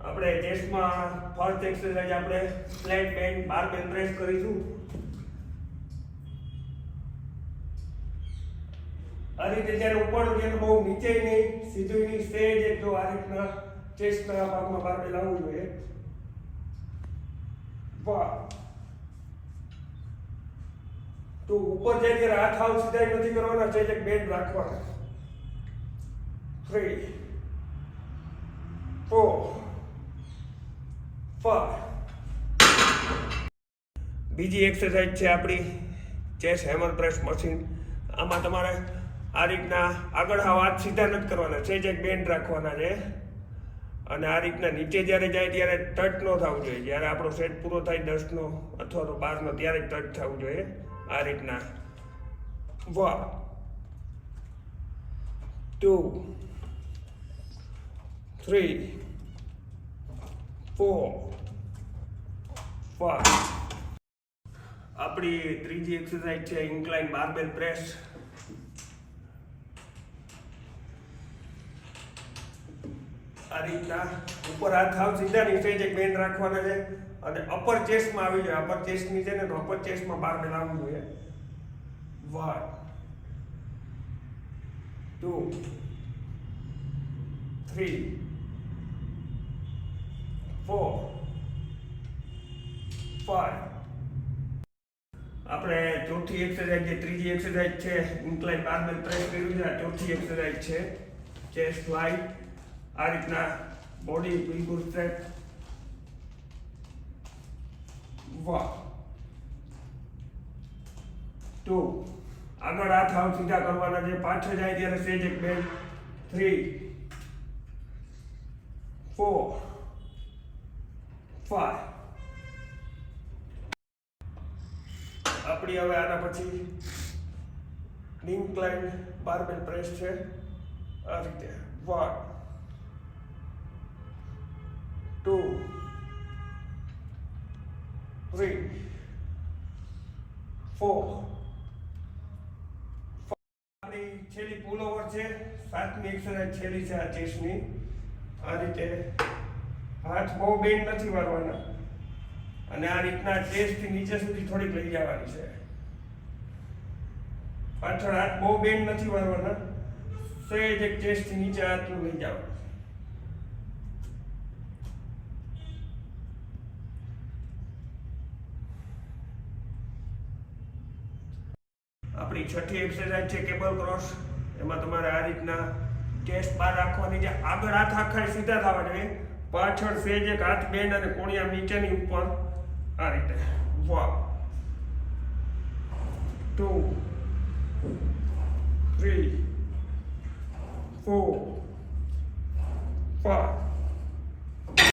આપણે ચેસ્ટમાં first exercise આપણે flat band બારબેલ press કરીશું. આ રીતે જ્યારે ઉપરનું જેને બહુ નીચે નહીં સીધું નહીં સ્ટેજ એક જો આ રીતના ચેસ્ટના ભાગમાં બારબેલ આવવું જોઈએ. વાહ. તો ઉપર જાય ત્યારે હાથ આવ સીધા નથી કરવાના, છે એક બેન્ડ રાખવાના. 3 4 5. બીજી એક્સરસાઇઝ છે આપણી ચેસ્ટ હેમર પ્રેસ મશીન. આમાં તમારે આ રીતના આગળ હાથ સીધા નથી કરવાના, છે એક બેન્ડ રાખવાના છે. અને આ રીતના નીચે જ્યારે જાય ત્યારે ટચ ન થવું જોઈએ. જ્યારે આપણો સેટ પૂરો થાય 10નો અથવા તો 12નો ત્યારે ટચ થવું જોઈએ. આ રીતના 1 2 3 4 5. આપણી ત્રીજી એક્સરસાઇઝ છે ઇન્ક્લાઇન બારબેલ પ્રેસ. આ રીતના ઉપર હાથ થાવ સીધા નીચે એક બેન્ડ રાખવાના છે અને અપર ચેસ્ટમાં આવી જાય. અપર ચેસ્ટ ની છે ને તો અપર ચેસ્ટમાં બારબેલ આવવું જોઈએ. 1 2 3 4 5. આપણે ચોથી એક્સરસાઇઝ જે ત્રીજી એક્સરસાઇઝ છે ઇન્ક્લાઇન બારબેલ પ્રેસ કર્યું છે. આ ચોથી એક્સરસાઇઝ છે ચેસ્ટ ફ્લાય. આ રીતના બોડી બિલકુલ સ્ટ્રેટ. 1 2 આગળ હાથ હાવ સીધા કરવાના છે. પાછળ જાય ત્યારે સેજ એક બેન્ડ. 3 4 5. આપણી હવે આના પછી ઇન્ક્લાઇન બારબેલ પ્રેસ છે. આ રીતે 1 2 3 4 આપણી છેલ્લી પુલ ઓવર છે. 7મી એક્સરસાઇઝ છેલ્લી છે આ ચેસ્ટની. આ રીતે હાથ બહુ બેન્ડ નથી વાળવાના અને આ રીતના ચેસ્ટથી નીચે સુધી થોડીક લઈ જવાની છે. પાછળ હાથ બહુ બેન્ડ નથી વાળવાના, સહેજ એક ચેસ્ટથી નીચે હાથનું લઈ જવાનું. આપણી છઠ્ઠી એક્સરસાઇઝ છે કેબલ ક્રોસ. એમાં તમારે આ રીતના ચેસ્ટ બહાર રાખવાની છે. આગળ હાથ આખા સીધા થવા જોઈએ, પાછળ સેજ એક હાથ બેન્ડ અને કોણિયા નીચેની ઉપર. આ રીતે 1 2 3 4 5.